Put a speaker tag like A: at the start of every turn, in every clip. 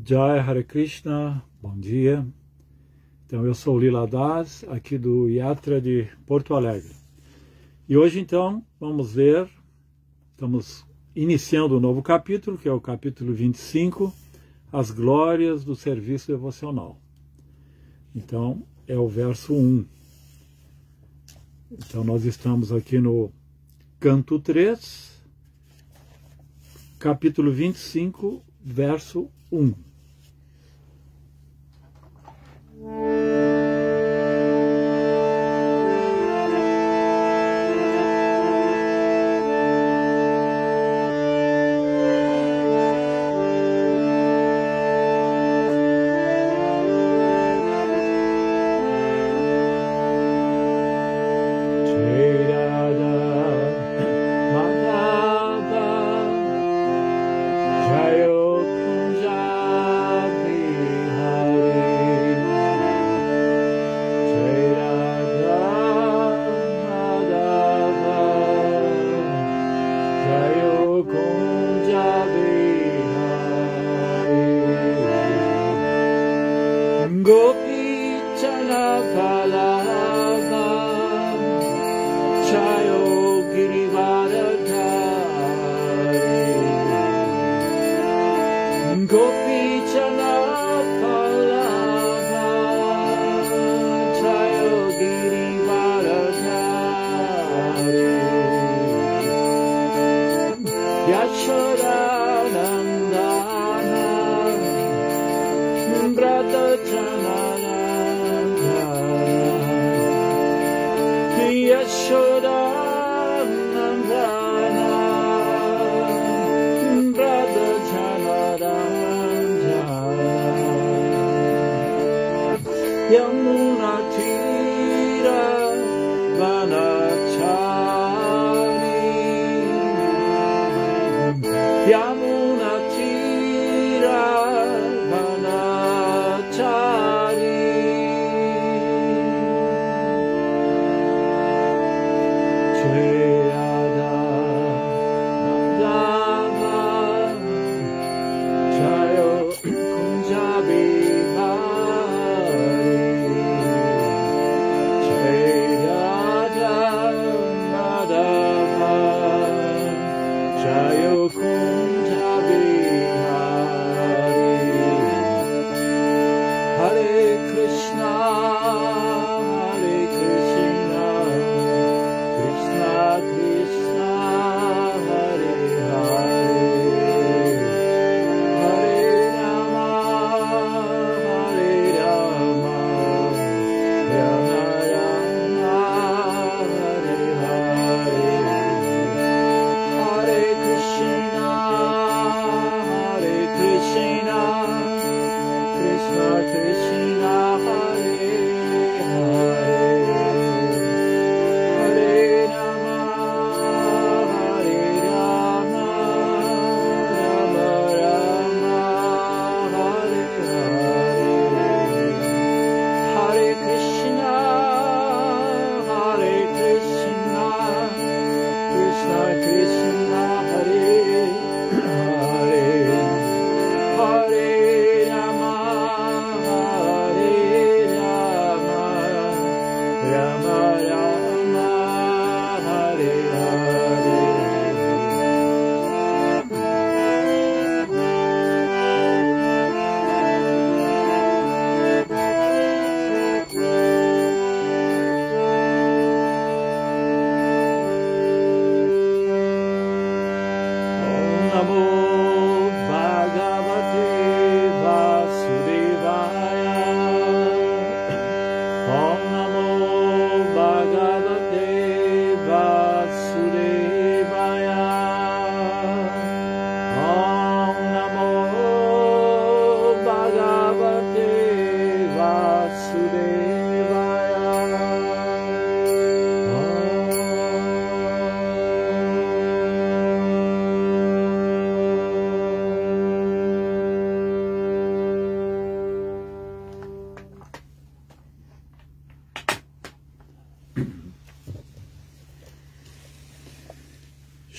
A: Jai Hare Krishna, bom dia. Então eu sou o Lila Das, aqui do Yatra de Porto Alegre. E hoje então vamos ver, estamos iniciando um novo capítulo, que é o capítulo 25, As Glórias do Serviço Devocional. Então é o verso 1. Então nós estamos aqui no canto 3, capítulo 25, verso 1.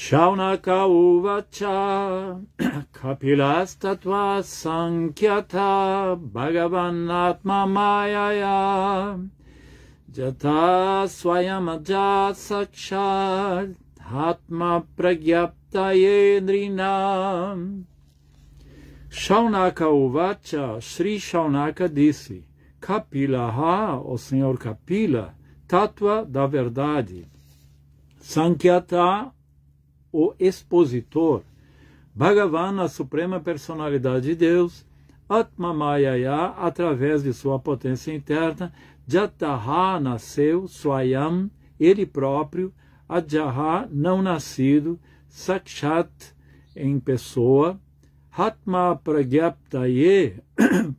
A: Shaunaka uvacha kapilastatva sankyata bhagavanatma mayaya jata swayamaja sakshat atma pragyaptaye nrinam. Shaunaka uvacha, Sri Shaunaka disse, Kapila, o Senhor Kapila, tátua da verdade, Sankyata, o expositor, Bhagavan, a suprema personalidade de Deus, Atma Mayaya, através de sua potência interna, Jataha, nasceu, Swayam, ele próprio, Ajaha, não nascido, Sakshat, em pessoa, Atma Pragyaptaye,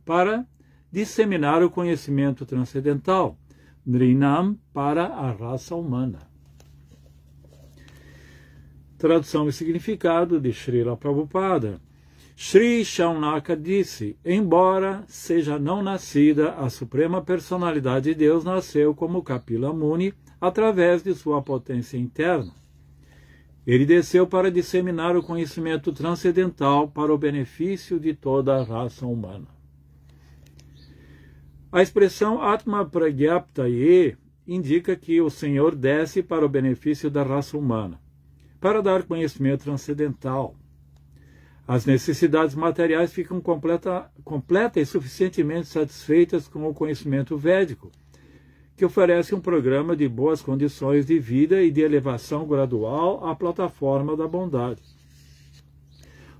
A: para disseminar o conhecimento transcendental, Nrinam, para a raça humana. Tradução e significado de Srila Prabhupada. Sri Shaunaka disse, embora seja não nascida, a suprema personalidade de Deus nasceu como Kapila Muni através de sua potência interna. Ele desceu para disseminar o conhecimento transcendental para o benefício de toda a raça humana. A expressão Atma Pragyaptaye indica que o Senhor desce para o benefício da raça humana, para dar conhecimento transcendental. As necessidades materiais ficam completa e suficientemente satisfeitas com o conhecimento védico, que oferece um programa de boas condições de vida e de elevação gradual à plataforma da bondade.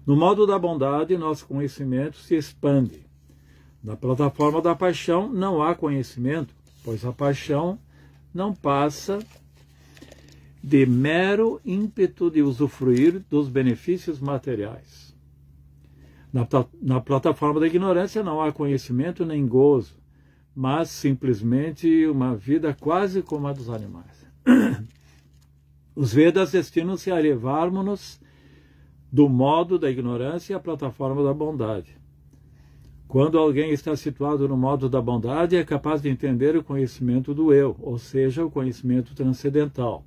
A: No modo da bondade, nosso conhecimento se expande. Na plataforma da paixão não há conhecimento, pois a paixão não passa de mero ímpeto de usufruir dos benefícios materiais. Na plataforma da ignorância não há conhecimento nem gozo, mas simplesmente uma vida quase como a dos animais. Os Vedas destinam-se a elevarmos-nos do modo da ignorância à plataforma da bondade. Quando alguém está situado no modo da bondade, é capaz de entender o conhecimento do eu, ou seja, o conhecimento transcendental.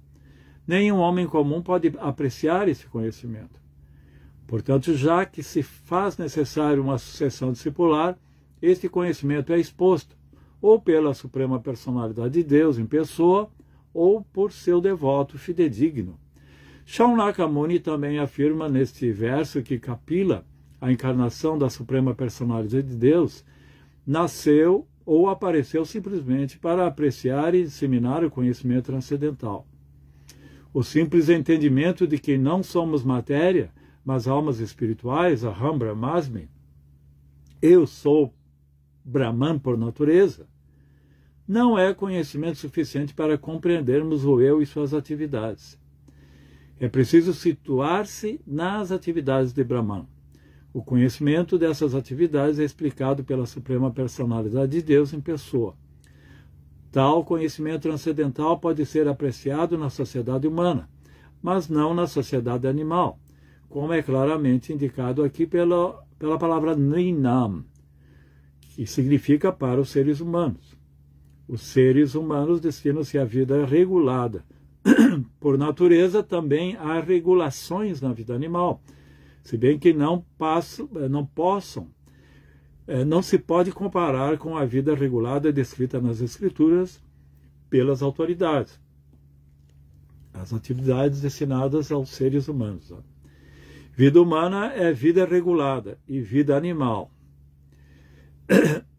A: Nenhum homem comum pode apreciar esse conhecimento. Portanto, já que se faz necessário uma sucessão discipular, este conhecimento é exposto, ou pela Suprema Personalidade de Deus em pessoa, ou por seu devoto fidedigno. Shaunaka Muni também afirma neste verso que Kapila, a encarnação da Suprema Personalidade de Deus, nasceu ou apareceu simplesmente para apreciar e disseminar o conhecimento transcendental. O simples entendimento de que não somos matéria, mas almas espirituais, Aham Brahmasmi, eu sou Brahman por natureza, não é conhecimento suficiente para compreendermos o eu e suas atividades. É preciso situar-se nas atividades de Brahman. O conhecimento dessas atividades é explicado pela Suprema Personalidade de Deus em pessoa. Tal conhecimento transcendental pode ser apreciado na sociedade humana, mas não na sociedade animal, como é claramente indicado aqui pela palavra Nrinam, que significa para os seres humanos. Os seres humanos destinam-se à vida regulada. Por natureza, também há regulações na vida animal, se bem que não se pode comparar com a vida regulada descrita nas Escrituras pelas autoridades, as atividades destinadas aos seres humanos. Vida humana é vida regulada e vida animal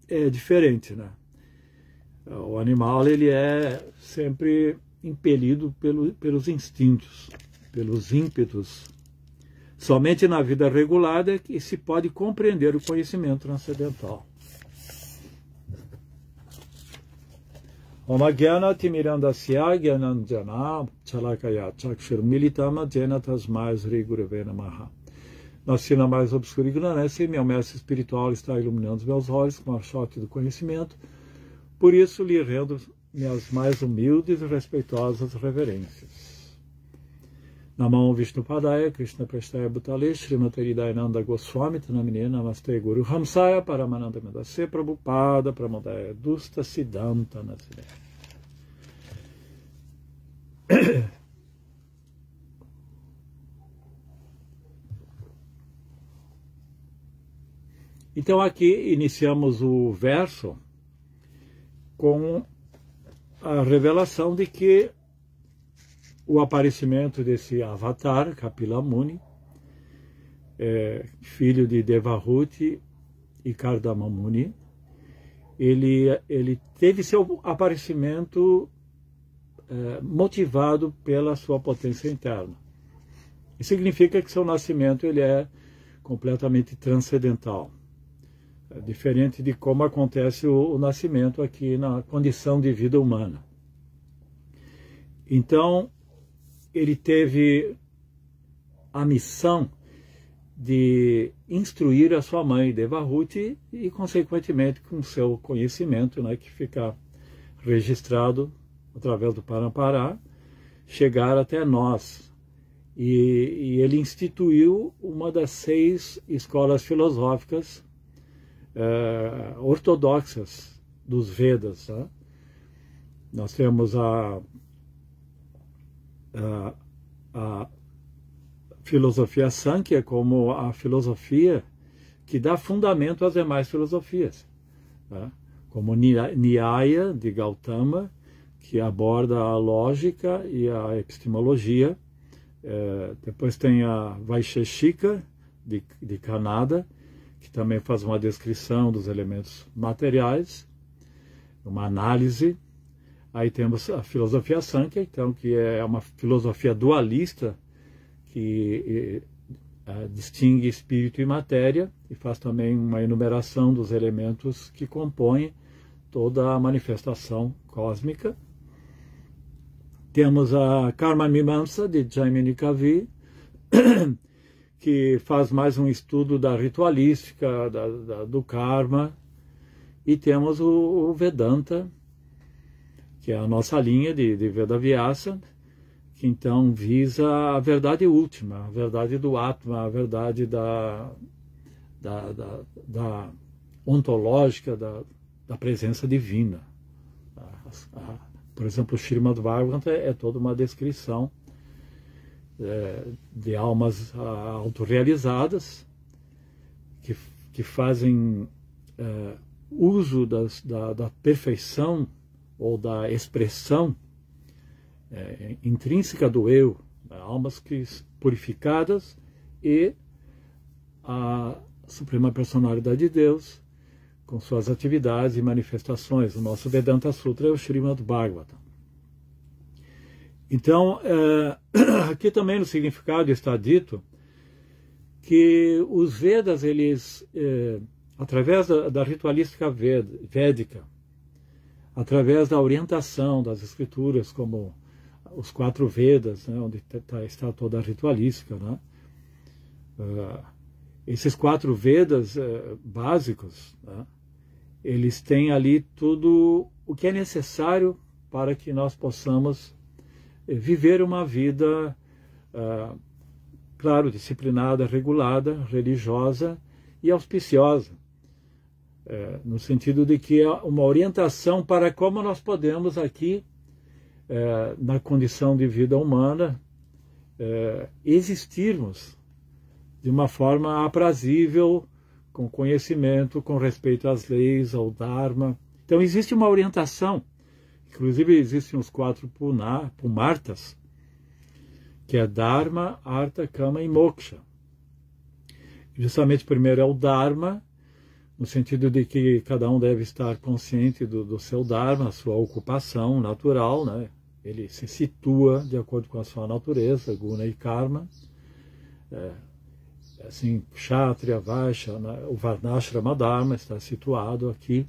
A: é diferente, né? O animal ele é sempre impelido pelos instintos, pelos ímpetos. Somente na vida regulada é que se pode compreender o conhecimento transcendental. Omagyana timirandasya gyananjana chalakaya chakshur militama jena tasmai Sri Gurave Namaha. Na sina mais obscura ignorância, meu mestre espiritual está iluminando os meus olhos com a choque do conhecimento, por isso lhe rendo minhas mais humildes e respeitosas reverências. Namah Vishnupadaya, Krishna Prestaya Bhutale, Srimati Hridayananda Goswami, Tanamine Namaste Guru Hamsaya, Paramananda Medase, Prabhupada, Pramodaya Dusta Siddhanta Nasile. Então aqui iniciamos o verso com a revelação de que o aparecimento desse avatar, Kapila Muni, filho de Devahuti e Kardama Muni, ele teve seu aparecimento motivado pela sua potência interna. Isso significa que seu nascimento ele é completamente transcendental, diferente de como acontece o nascimento aqui na condição de vida humana. Então, ele teve a missão de instruir a sua mãe, Devahuti, e, consequentemente, com seu conhecimento, né, que fica registrado através do Parampara, chegar até nós. E ele instituiu uma das 6 escolas filosóficas ortodoxas dos Vedas. Tá? Nós temos a filosofia Sankhya como a filosofia que dá fundamento às demais filosofias, tá? Como Nyaya de Gautama, que aborda a lógica e a epistemologia. Depois tem a Vaisheshika de Kanada, que também faz uma descrição dos elementos materiais, uma análise. Aí temos a filosofia Sankhya, então, que é uma filosofia dualista, que distingue espírito e matéria, e faz também uma enumeração dos elementos que compõem toda a manifestação cósmica. Temos a Karma Mimamsa, de Jaimini Kavi, que faz mais um estudo da ritualística, do karma. E temos o Vedanta, que é a nossa linha de Vedavyasa, que então visa a verdade última, a verdade do Atma, a verdade da ontológica da presença divina. Por exemplo, o Srimad Bhagavatam é toda uma descrição de almas autorrealizadas que fazem uso da perfeição ou da expressão intrínseca do eu, almas purificadas, e a Suprema Personalidade de Deus com suas atividades e manifestações. O nosso Vedanta Sutra é o Srimad Bhagavatam. Então, aqui também no significado está dito que os Vedas, eles, através da ritualística védica, através da orientação das escrituras, como os 4 Vedas, né, onde está toda a ritualística, né? Esses 4 Vedas básicos, né, eles têm ali tudo o que é necessário para que nós possamos viver uma vida, claro, disciplinada, regulada, religiosa e auspiciosa, no sentido de que é uma orientação para como nós podemos aqui, na condição de vida humana, existirmos de uma forma aprazível, com conhecimento, com respeito às leis, ao Dharma. Então existe uma orientação. Inclusive existem os 4 Pumartas, que é Dharma, Artha, Kama e Moksha. Justamente o primeiro é o Dharma, no sentido de que cada um deve estar consciente do seu Dharma, a sua ocupação natural, né? Ele se situa de acordo com a sua natureza, Guna e Karma. Assim, Kshatriya, Vaishya, né? O Varnashrama Dharma está situado aqui.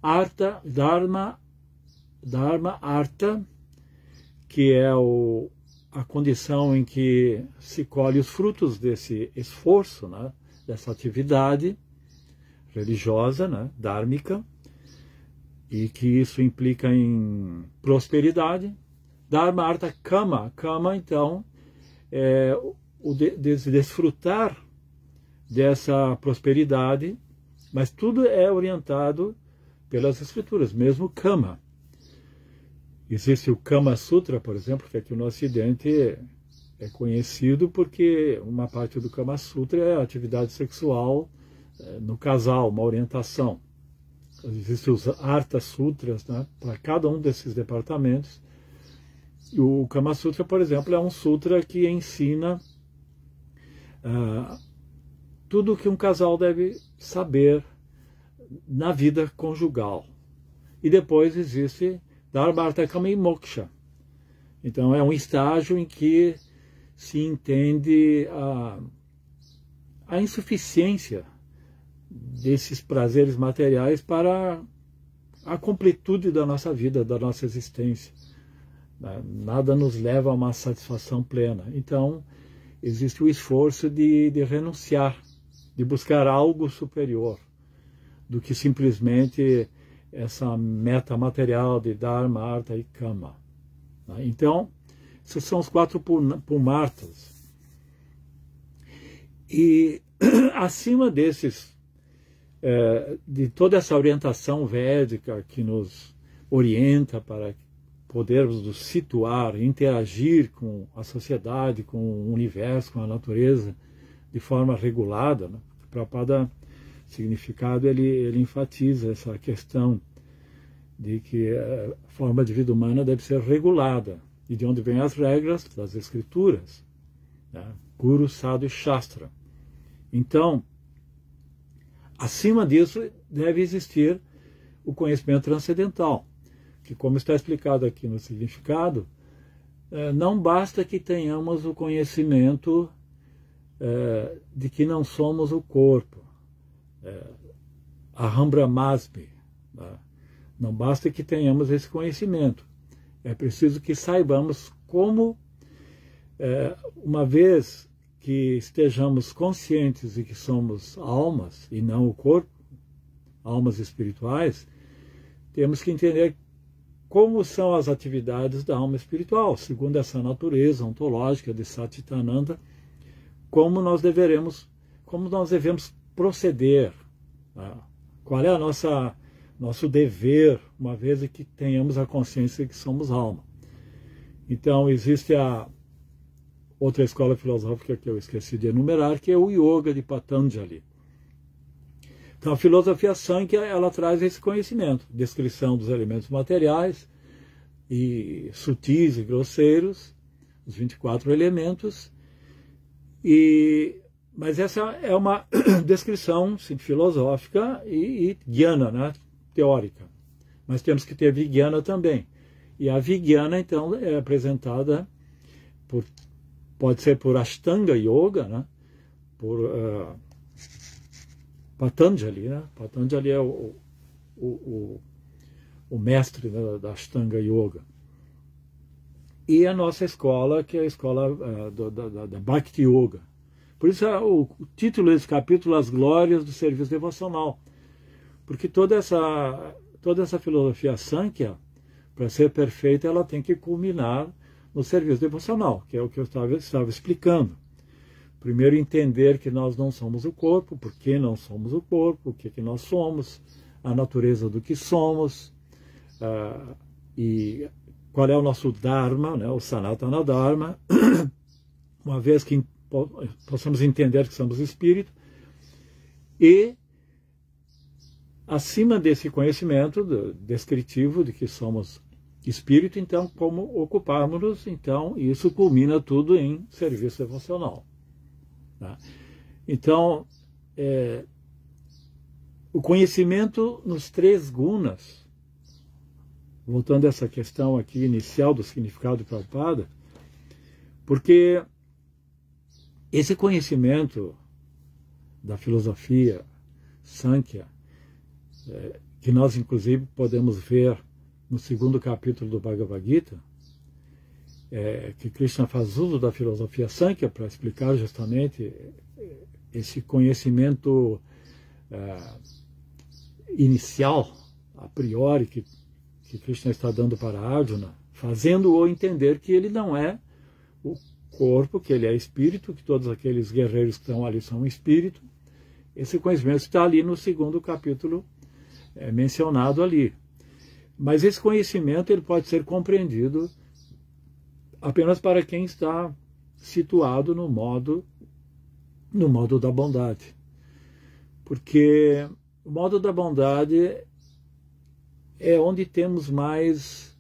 A: Artha, Dharma, Artha, que é a condição em que se colhe os frutos desse esforço, né? Dessa atividade religiosa, né? Dharmica, e que isso implica em prosperidade. Dharma, Artha, Kama. Kama, então, é o desfrutar dessa prosperidade, mas tudo é orientado pelas escrituras, mesmo Kama. Existe o Kama Sutra, por exemplo, que aqui no Ocidente é conhecido porque uma parte do Kama Sutra é a atividade sexual no casal, uma orientação. Existem os Artha Sutras, né, para cada um desses departamentos. E o Kama Sutra, por exemplo, é um sutra que ensina tudo o que um casal deve saber na vida conjugal. E depois existe Dharma Artha Kama e Moksha. Então é um estágio em que se entende a insuficiência desses prazeres materiais para a completude da nossa vida, da nossa existência. Nada nos leva a uma satisfação plena. Então, existe o esforço de renunciar, de buscar algo superior do que simplesmente essa meta material de Dharma, Artha e Kama. Então, esses são os 4 Pumartas. E acima desses, de toda essa orientação védica que nos orienta para podermos nos situar, interagir com a sociedade, com o universo, com a natureza, de forma regulada, né? O Prabhupada Significado ele enfatiza essa questão de que a forma de vida humana deve ser regulada, e de onde vêm as regras das escrituras, né? Guru, Sadhu e Shastra. Então, acima disso deve existir o conhecimento transcendental, que, como está explicado aqui no significado, não basta que tenhamos o conhecimento de que não somos o corpo, Aham Brahmasmi. Não basta que tenhamos esse conhecimento. É preciso que saibamos como, uma vez que estejamos conscientes de que somos almas e não o corpo, almas espirituais, temos que entender como são as atividades da alma espiritual, segundo essa natureza ontológica de Satchitananda, como nós devemos proceder, né? Qual é nosso dever, uma vez que tenhamos a consciência de que somos alma. Então, existe a outra escola filosófica que eu esqueci de enumerar, que é o Yoga de Patanjali. Então, a filosofia Sankhya, ela traz esse conhecimento, descrição dos elementos materiais, e sutis e grosseiros, os 24 elementos, mas essa é uma descrição sim, filosófica e jnana, né, teórica. Mas temos que ter vijnana também. E a vijnana, então, é apresentada pode ser por Ashtanga Yoga, né, por Patanjali, né? Patanjali é o mestre da Ashtanga Yoga. E a nossa escola, que é a escola da Bhakti Yoga. Por isso o título desse capítulo, As Glórias do Serviço Devocional. Porque toda essa filosofia Sankhya, para ser perfeita, ela tem que culminar no serviço devocional, que é o que eu estava explicando. Primeiro, entender que nós não somos o corpo, por que não somos o corpo, o que nós somos, a natureza do que somos, e qual é o nosso Dharma, né, o Sanatana Dharma, uma vez que possamos entender que somos espírito, e acima desse conhecimento descritivo de que somos espírito, então, como ocuparmos-nos, então, isso culmina tudo em serviço devocional. Tá? Então, o conhecimento nos 3 gunas, voltando a essa questão aqui inicial do significado de Prabhupada, porque esse conhecimento da filosofia Sankhya, que nós inclusive podemos ver no 2º capítulo do Bhagavad Gita, que Krishna faz uso da filosofia Sankhya para explicar justamente esse conhecimento inicial, a priori, que Krishna está dando para Arjuna, fazendo-o entender que ele não é o corpo, que ele é espírito, que todos aqueles guerreiros que estão ali são espírito. Esse conhecimento está ali no 2º capítulo mencionado ali. Mas esse conhecimento ele pode ser compreendido apenas para quem está situado no modo da bondade. porque o modo da bondade é onde temos mais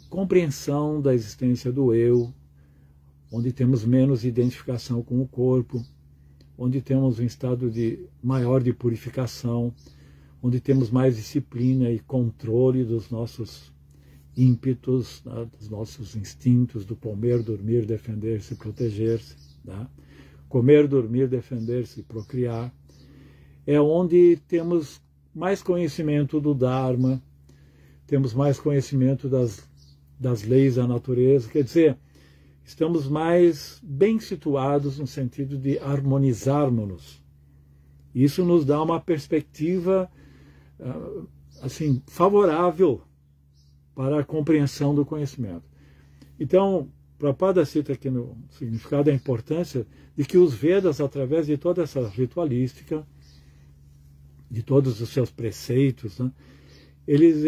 A: compreensão da existência do eu, onde temos menos identificação com o corpo, onde temos um estado maior de purificação, onde temos mais disciplina e controle dos nossos ímpetos, né, dos nossos instintos, do comer, dormir, defender-se, proteger-se. Né? Comer, dormir, defender-se e procriar. É onde temos mais conhecimento do Dharma, temos mais conhecimento das leis da natureza, quer dizer, estamos mais bem situados no sentido de harmonizarmos-nos. Isso nos dá uma perspectiva assim, favorável para a compreensão do conhecimento. Então, Prabhupada cita aqui no significado a importância de que os Vedas, através de toda essa ritualística, de todos os seus preceitos, né, eles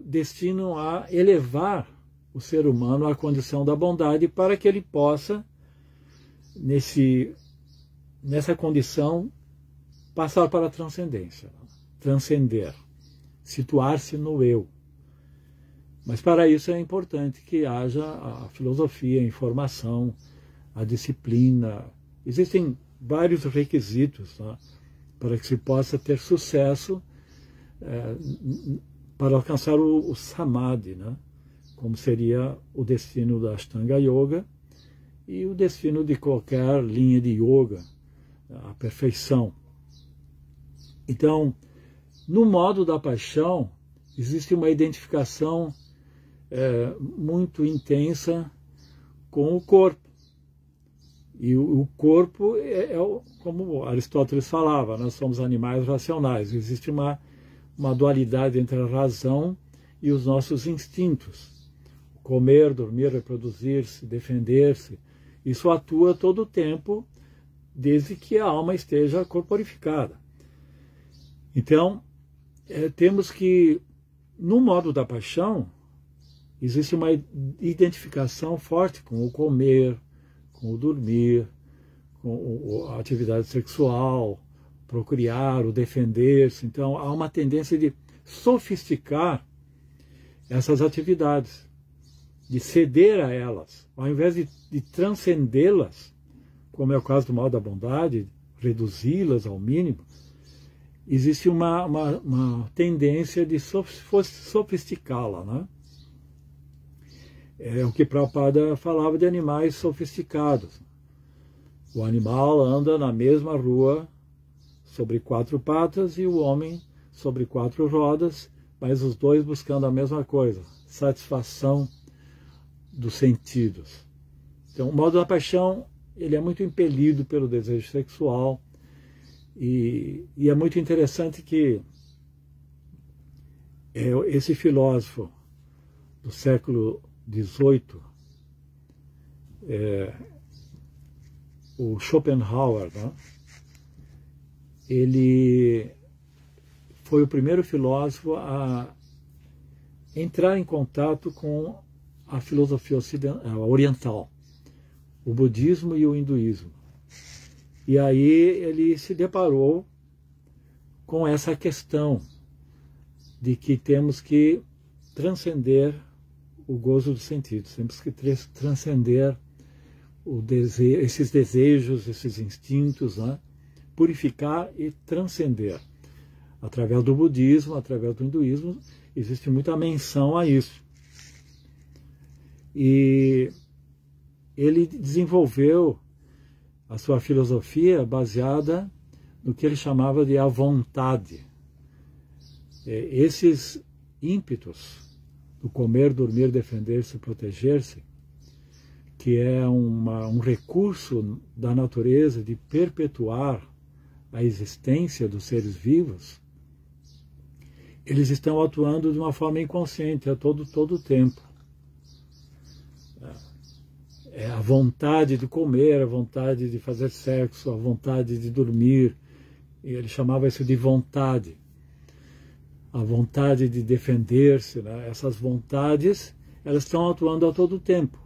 A: destinam a elevar o ser humano à condição da bondade para que ele possa, nessa condição, passar para a transcendência, transcender, situar-se no eu. Mas para isso é importante que haja a filosofia, a informação, a disciplina. Existem vários requisitos, né, para que se possa ter sucesso para alcançar o samadhi, né, como seria o destino da Ashtanga Yoga e o destino de qualquer linha de yoga, a perfeição. Então, no modo da paixão, existe uma identificação muito intensa com o corpo. E o corpo como Aristóteles falava, nós somos animais racionais. Existe uma dualidade entre a razão e os nossos instintos. Comer, dormir, reproduzir-se, defender-se. Isso atua todo o tempo, desde que a alma esteja corporificada. Então, temos que, no modo da paixão, existe uma identificação forte com o comer, com o dormir, com a atividade sexual, procriar, o defender-se. Então, há uma tendência de sofisticar essas atividades, de ceder a elas, ao invés de transcendê-las, como é o caso do mal da bondade, reduzi-las ao mínimo. Existe uma tendência de sofisticá-la, né? É o que Prabhupada falava de animais sofisticados. O animal anda na mesma rua sobre 4 patas e o homem sobre 4 rodas, mas os dois buscando a mesma coisa, satisfação dos sentidos. Então, o modo da paixão, ele é muito impelido pelo desejo sexual e é muito interessante que esse filósofo do século XVIII, o Schopenhauer, né? Ele foi o primeiro filósofo a entrar em contato com a filosofia oriental, o budismo e o hinduísmo. E aí ele se deparou com essa questão de que temos que transcender o gozo dos sentidos, temos que transcender esses desejos, esses instintos, né? Purificar e transcender. Através do budismo, através do hinduísmo, existe muita menção a isso. E ele desenvolveu a sua filosofia baseada no que ele chamava de a vontade. Esses ímpetos do comer, dormir, defender-se, proteger-se, que é um recurso da natureza de perpetuar a existência dos seres vivos, eles estão atuando de uma forma inconsciente a todo o tempo. É a vontade de comer, a vontade de fazer sexo, a vontade de dormir, ele chamava isso de vontade. A vontade de defender-se, né? Essas vontades, elas estão atuando a todo tempo.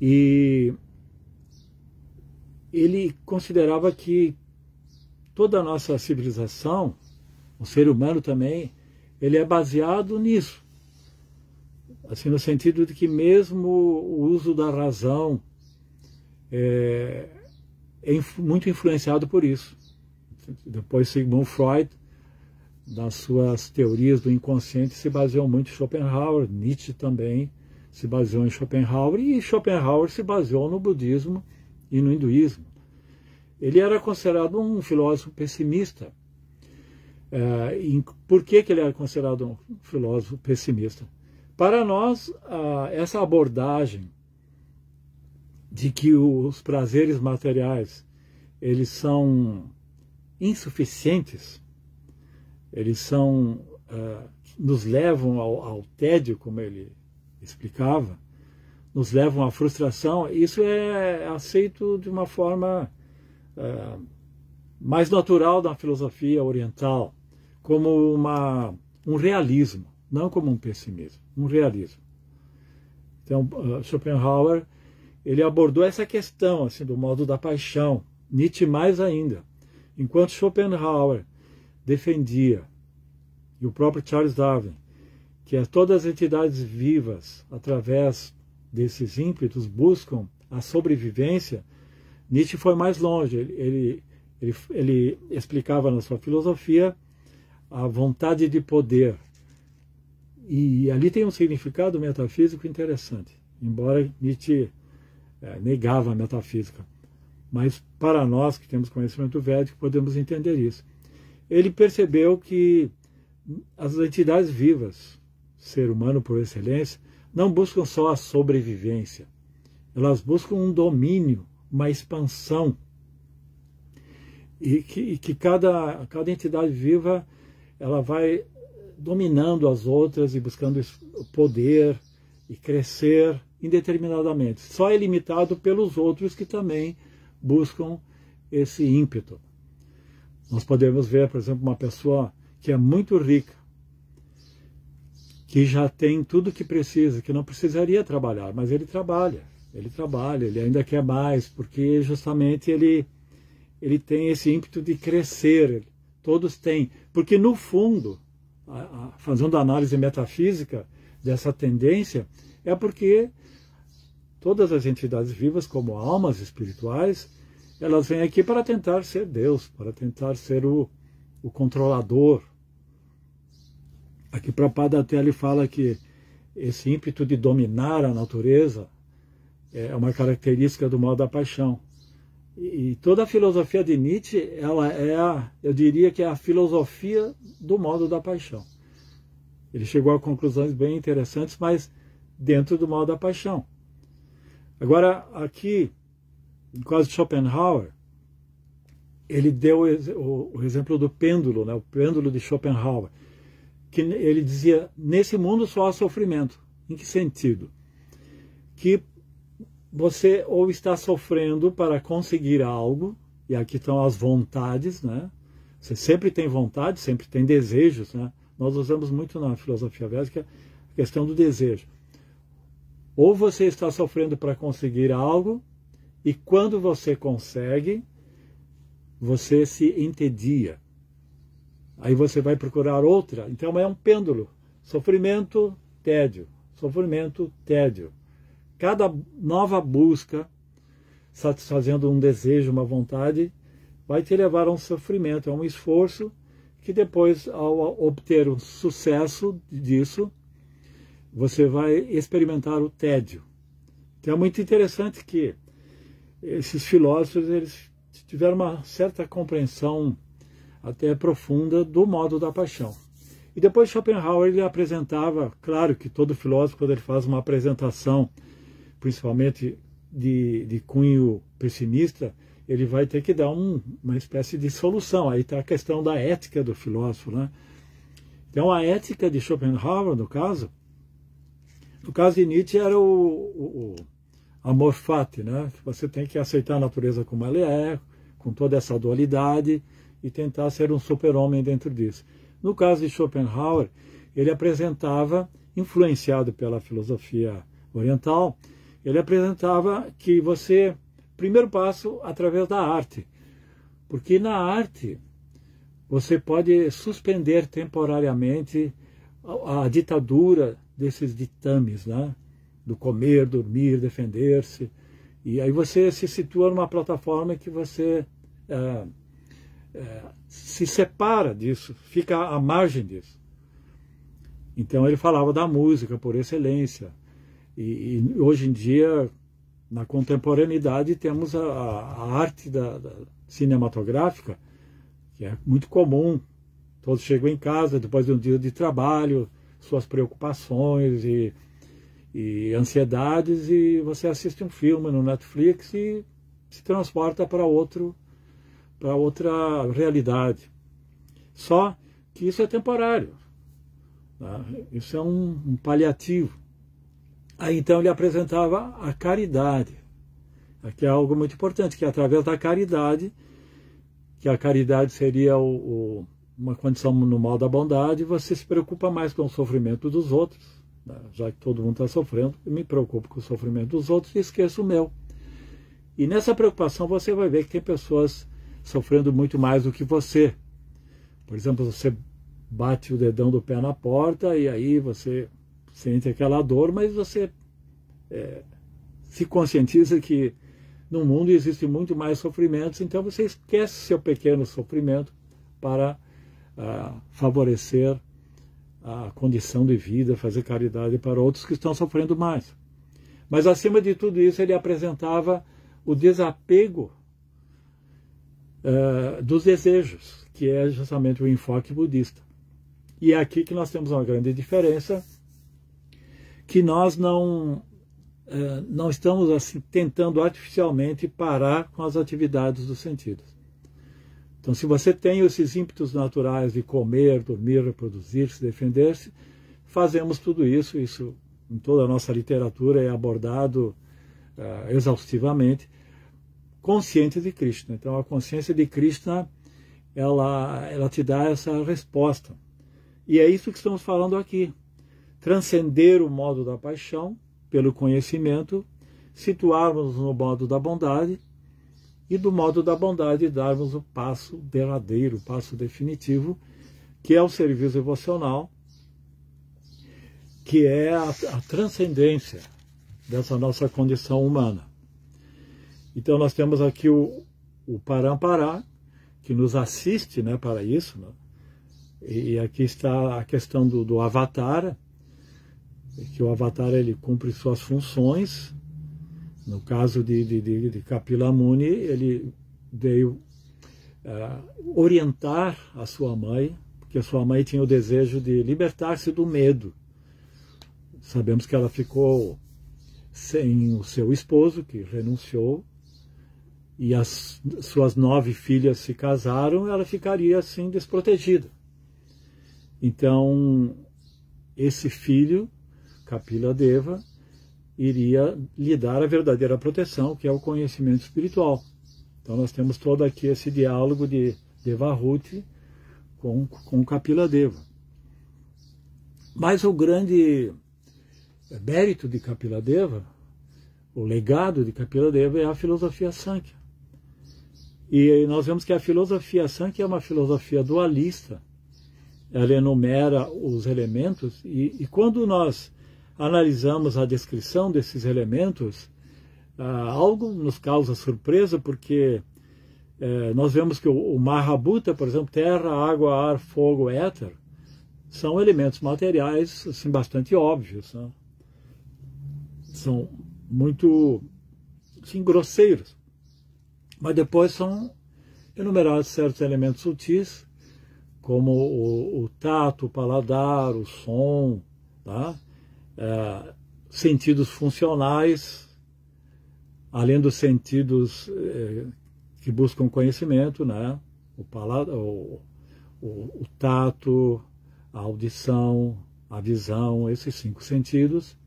A: E ele considerava que toda a nossa civilização, o ser humano também, ele é baseado nisso. Assim, no sentido de que mesmo o uso da razão é muito influenciado por isso. Depois Sigmund Freud, nas suas teorias do inconsciente, se baseou muito em Schopenhauer, Nietzsche também se baseou em Schopenhauer, e Schopenhauer se baseou no budismo e no hinduísmo. Ele era considerado um filósofo pessimista. Por que ele era considerado um filósofo pessimista? Para nós, essa abordagem de que os prazeres materiais eles são insuficientes, eles são, nos levam ao tédio, como ele explicava, nos levam à frustração. Isso é aceito de uma forma mais natural da filosofia oriental, como um realismo, não como um pessimismo, um realismo. Então, Schopenhauer, ele abordou essa questão assim, do modo da paixão, Nietzsche mais ainda. Enquanto Schopenhauer defendia, e o próprio Charles Darwin, que todas as entidades vivas, através desses ímpetos, buscam a sobrevivência, Nietzsche foi mais longe. Ele explicava na sua filosofia a vontade de poder. E ali tem um significado metafísico interessante, embora Nietzsche negava a metafísica. Mas para nós que temos conhecimento védico, podemos entender isso. Ele percebeu que as entidades vivas, ser humano por excelência, não buscam só a sobrevivência. Elas buscam um domínio, uma expansão. E que cada entidade viva ela vai dominando as outras e buscando poder e crescer indeterminadamente. Só é limitado pelos outros que também buscam esse ímpeto. Nós podemos ver, por exemplo, uma pessoa que é muito rica, que já tem tudo que precisa, que não precisaria trabalhar, mas ele trabalha, ele ainda quer mais, porque justamente ele tem esse ímpeto de crescer. Todos têm, porque no fundo, fazendo análise metafísica dessa tendência, é porque todas as entidades vivas, como almas espirituais, elas vêm aqui para tentar ser Deus, para tentar ser o controlador. Aqui Prabhupada até ele fala que esse ímpeto de dominar a natureza é uma característica do modo da paixão. E toda a filosofia de Nietzsche, ela eu diria que é a filosofia do modo da paixão. Ele chegou a conclusões bem interessantes, mas dentro do modo da paixão. Agora, aqui, no caso de Schopenhauer, ele deu o exemplo do pêndulo, né, o pêndulo de Schopenhauer, que ele dizia, nesse mundo só há sofrimento. Em que sentido? Que você ou está sofrendo para conseguir algo, e aqui estão as vontades, né? Você sempre tem vontade, sempre tem desejos, né? Nós usamos muito na filosofia védica a questão do desejo. Ou você está sofrendo para conseguir algo, e quando você consegue, você se entedia. Aí você vai procurar outra. Então é um pêndulo. Sofrimento, tédio. Sofrimento, tédio. Cada nova busca, satisfazendo um desejo, uma vontade, vai te levar a um sofrimento, a um esforço, que depois, ao obter um sucesso disso, você vai experimentar o tédio. Então é muito interessante que esses filósofos eles tiveram uma certa compreensão até profunda do modo da paixão. E depois Schopenhauer ele apresentava, claro que todo filósofo, quando ele faz uma apresentação, principalmente de cunho pessimista, ele vai ter que dar uma espécie de solução. Aí está a questão da ética do filósofo, né? Então a ética de Schopenhauer, no caso de Nietzsche, era o amor fati, né? Você tem que aceitar a natureza como ela é, com toda essa dualidade, e tentar ser um super-homem dentro disso. No caso de Schopenhauer, ele apresentava, influenciado pela filosofia oriental, ele apresentava que você, primeiro passo, através da arte. Porque na arte você pode suspender temporariamente a ditadura desses ditames, né? Do comer, dormir, defender-se. E aí você se situa numa plataforma que você se separa disso, fica à margem disso. Então ele falava da música por excelência. E hoje em dia, na contemporaneidade, temos a arte da cinematográfica, que é muito comum. Todos chegam em casa depois de um dia de trabalho, suas preocupações e ansiedades, e você assiste um filme no Netflix e se transporta para outra realidade. Só que isso é temporário. Tá? Isso é um paliativo. Aí então ele apresentava a caridade. Aqui é algo muito importante, que é através da caridade, que a caridade seria uma condição no mal da bondade, você se preocupa mais com o sofrimento dos outros, né? Já que todo mundo está sofrendo, eu me preocupo com o sofrimento dos outros e esqueço o meu. E nessa preocupação você vai ver que tem pessoas sofrendo muito mais do que você. Por exemplo, você bate o dedão do pé na porta e aí você sente aquela dor, mas você se conscientiza que no mundo existe muito mais sofrimentos, então você esquece seu pequeno sofrimento para favorecer a condição de vida, fazer caridade para outros que estão sofrendo mais. Mas acima de tudo isso ele apresentava o desapego dos desejos, que é justamente o enfoque budista. E é aqui que nós temos uma grande diferença, que nós não estamos assim tentando artificialmente parar com as atividades dos sentidos. Então, se você tem esses ímpetos naturais de comer, dormir, reproduzir-se, defender-se, fazemos tudo isso. Isso em toda a nossa literatura é abordado exaustivamente, consciente de Krishna. Então, a consciência de Krishna, ela te dá essa resposta. E é isso que estamos falando aqui. Transcender o modo da paixão pelo conhecimento, situarmos no modo da bondade, e do modo da bondade darmos o passo derradeiro, o passo definitivo, que é o serviço devocional, que é a transcendência dessa nossa condição humana. Então nós temos aqui o Parampará, que nos assiste, né, para isso, né? E aqui está a questão do Avatar, que o Avatar ele cumpre suas funções. No caso de Kapila Muni, ele veio orientar a sua mãe, porque a sua mãe tinha o desejo de libertar-se do medo. Sabemos que ela ficou sem o seu esposo, que renunciou, e as suas 9 filhas se casaram, ela ficaria assim desprotegida. Então, esse filho, Kapila Deva, iria lhe dar a verdadeira proteção, que é o conhecimento espiritual. Então nós temos todo aqui esse diálogo de Devahuti com Kapila Deva. Mas o grande mérito de Kapila Deva, o legado de Kapila Deva, é a filosofia Sankhya. E nós vemos que a filosofia Sankhya é uma filosofia dualista. Ela enumera os elementos e quando nós analisamos a descrição desses elementos, algo nos causa surpresa, porque nós vemos que o Mahabhuta, por exemplo, terra, água, ar, fogo, éter, são elementos materiais assim, bastante óbvios, né? São muito assim, grosseiros. Mas depois são enumerados certos elementos sutis, como o tato, o paladar, o som, tá? Sentidos funcionais, além dos sentidos que buscam conhecimento, né? O tato, a audição, a visão, esses 5 sentidos,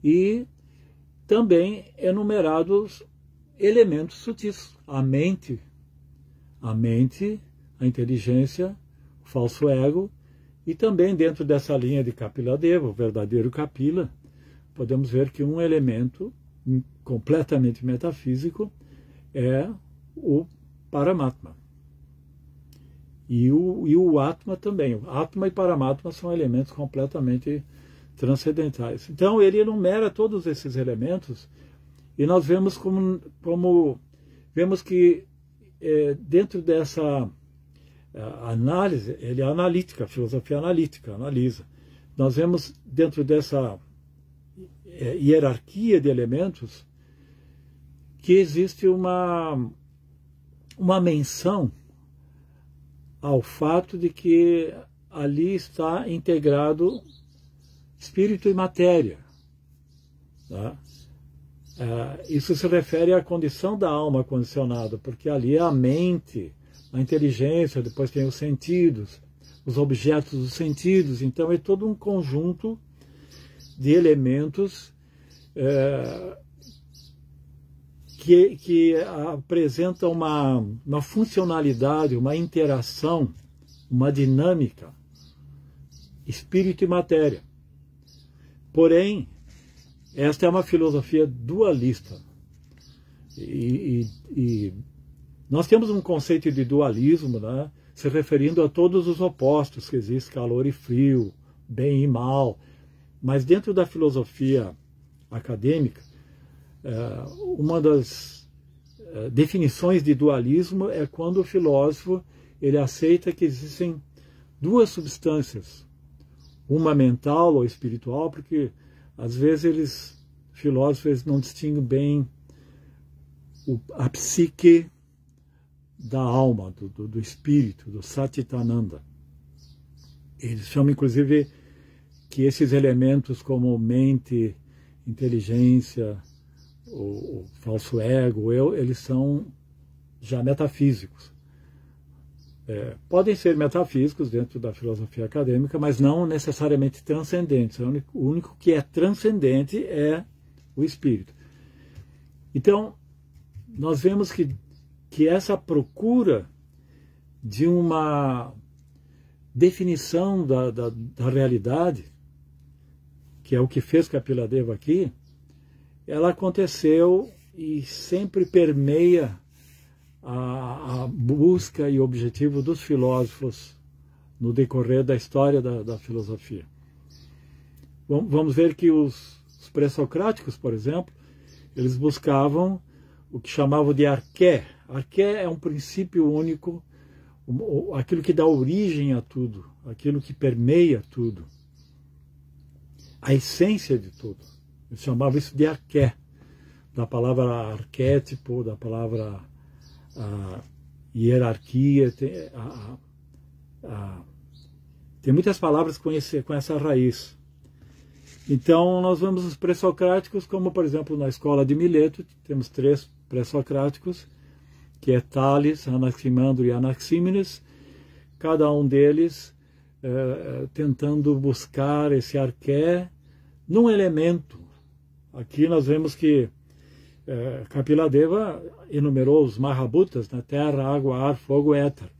A: e também enumerados elementos sutis, a mente, a inteligência, o falso ego. E também dentro dessa linha de Kapila Deva, o verdadeiro Kapila, podemos ver que um elemento completamente metafísico é o Paramatma. E o Atma também. O Atma e Paramatma são elementos completamente transcendentais. Então ele enumera todos esses elementos e nós vemos vemos que dentro dessa análise, ele é analítica, a filosofia analítica, analisa. Nós vemos dentro dessa hierarquia de elementos que existe uma menção ao fato de que ali está integrado espírito e matéria. Tá? Isso se refere à condição da alma condicionada, porque ali é a mente, a inteligência, depois tem os sentidos, os objetos dos sentidos. Então é todo um conjunto de elementos que apresentam uma funcionalidade, uma interação, uma dinâmica, espírito e matéria. Porém, esta é uma filosofia dualista. E nós temos um conceito de dualismo, né, se referindo a todos os opostos, que existe calor e frio, bem e mal. Mas dentro da filosofia acadêmica, uma das definições de dualismo é quando o filósofo ele aceita que existem duas substâncias, uma mental ou espiritual, porque às vezes filósofos não distinguem bem a psique da alma, do espírito, do Satchitananda. Eles chamam inclusive que esses elementos como mente, inteligência, o falso ego, o eu, eles são já metafísicos. Podem ser metafísicos dentro da filosofia acadêmica, mas não necessariamente transcendentes. O único que é transcendente é o espírito. Então, nós vemos que essa procura de uma definição da realidade, que é o que fez Kapiladeva aqui, ela aconteceu e sempre permeia a busca e objetivo dos filósofos no decorrer da história da filosofia. Vamos ver que os pré-socráticos, por exemplo, eles buscavam o que chamavam de arqué. Arqué é um princípio único, aquilo que dá origem a tudo, aquilo que permeia tudo, a essência de tudo. Eles chamavam isso de arqué, da palavra arquétipo, da palavra hierarquia. Tem muitas palavras com essa raiz. Então, nós vemos os pré-socráticos, como, por exemplo, na escola de Mileto, temos 3 pré-socráticos, que é Tales, Anaximandro e Anaxímenes, cada um deles tentando buscar esse arqué num elemento. Aqui nós vemos que Kapiladeva enumerou os Mahabhutas, né, terra, água, ar, fogo, éter.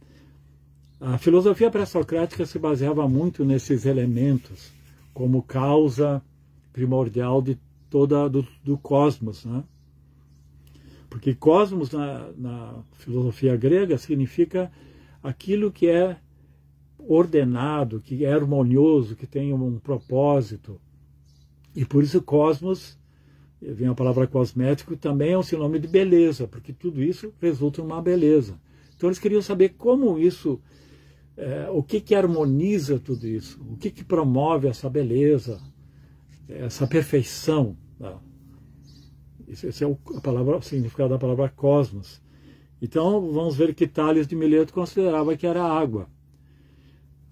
A: A filosofia pré-socrática se baseava muito nesses elementos, como causa primordial de do cosmos, né? Porque cosmos na filosofia grega significa aquilo que é ordenado, que é harmonioso, que tem um propósito. E por isso cosmos, vem a palavra cosmético, também é um sinônimo de beleza, porque tudo isso resulta numa beleza. Então eles queriam saber como isso, o que harmoniza tudo isso, o que promove essa beleza, essa perfeição. Tá? Esse é o significado da palavra cosmos. Então vamos ver que Tales de Mileto considerava que era água.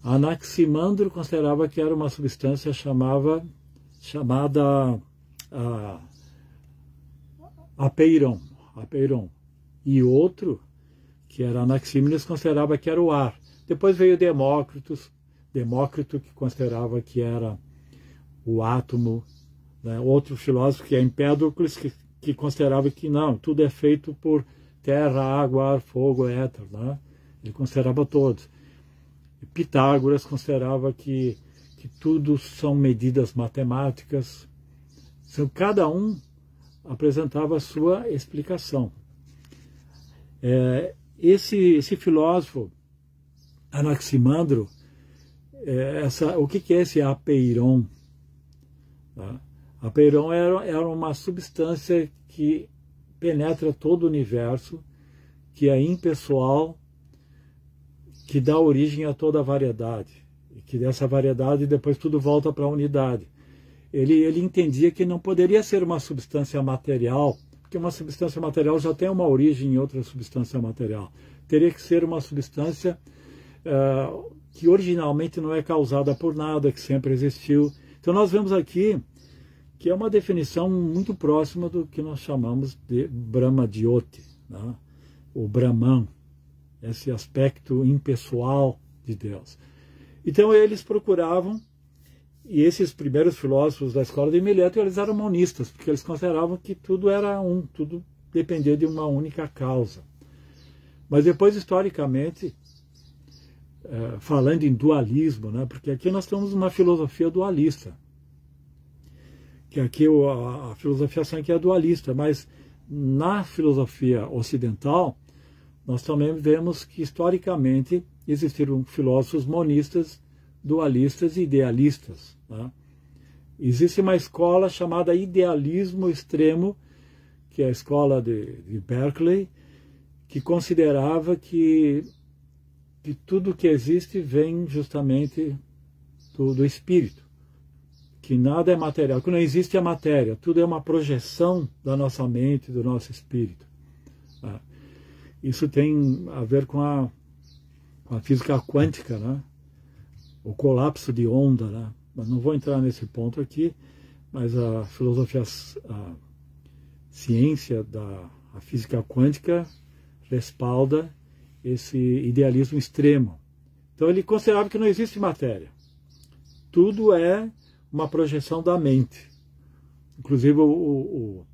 A: Anaximandro considerava que era uma substância chamada apeiron. E outro, que era Anaxímenes, considerava que era o ar. Depois veio Demócrito, que considerava que era o átomo, né? Outro filósofo, que é Empédocles, que considerava que não, tudo é feito por terra, água, ar, fogo, éter. Né? Ele considerava todos. E Pitágoras considerava que tudo são medidas matemáticas. Então, cada um apresentava a sua explicação. esse filósofo, Anaximandro, o que é esse apeiron? Tá? Apeiron era uma substância que penetra todo o universo, que é impessoal, que dá origem a toda a variedade, e que dessa variedade depois tudo volta para a unidade. Ele entendia que não poderia ser uma substância material, porque uma substância material já tem uma origem em outra substância material. Teria que ser uma substância que originalmente não é causada por nada, que sempre existiu. Então nós vemos aqui que é uma definição muito próxima do que nós chamamos de Brahma-Jyoti, né? O Brahman, esse aspecto impessoal de Deus. Então eles procuravam, e esses primeiros filósofos da escola de Mileto, eles eram monistas, porque eles consideravam que tudo era tudo dependia de uma única causa. Mas depois, historicamente, falando em dualismo, né, porque aqui nós temos uma filosofia dualista, que aqui a filosofia sankhya é dualista, mas na filosofia ocidental, nós também vemos que, historicamente, existiram filósofos monistas, dualistas e idealistas. Né? Existe uma escola chamada idealismo extremo, que é a escola de Berkeley, que considerava que tudo que existe vem justamente do espírito, que nada é material, que não existe a matéria, tudo é uma projeção da nossa mente, do nosso espírito. Né? Isso tem a ver com a física quântica, né? O colapso de onda, né? Mas não vou entrar nesse ponto aqui, mas a filosofia, a ciência a física quântica respalda esse idealismo extremo. Então ele considerava que não existe matéria. Tudo é uma projeção da mente. Inclusive o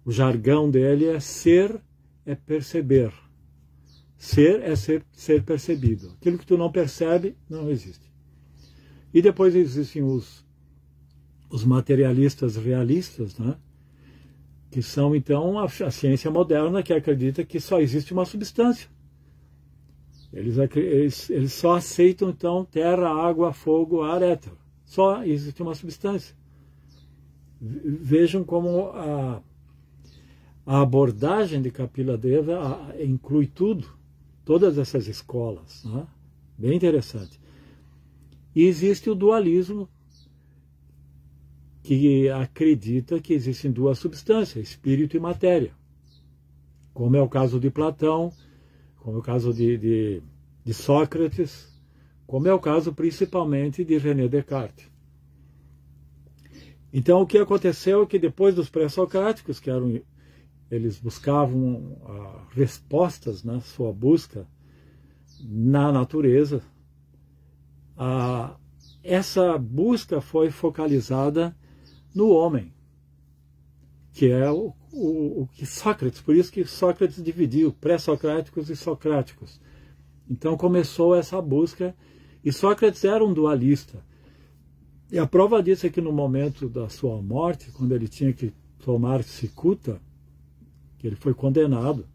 A: jargão dele é ser é perceber. Ser é ser percebido. Aquilo que tu não percebe não existe. E depois existem os materialistas realistas, né? Que são então a ciência moderna, que acredita que só existe uma substância. Eles só aceitam então terra, água, fogo, ar, éter. Só existe uma substância. Vejam como a abordagem de Kapila Deva inclui tudo, todas essas escolas, né? Bem interessante. E existe o dualismo, que acredita que existem duas substâncias, espírito e matéria, como é o caso de Platão, como é o caso de Sócrates, como é o caso principalmente de René Descartes. Então o que aconteceu é que depois dos pré-socráticos, eles buscavam respostas na sua busca na natureza, essa busca foi focalizada no homem, que é o que Sócrates, por isso que Sócrates dividiu pré-socráticos e socráticos. Então começou essa busca, e Sócrates era um dualista. E a prova disso é que no momento da sua morte, quando ele tinha que tomar cicuta, que ele foi condenado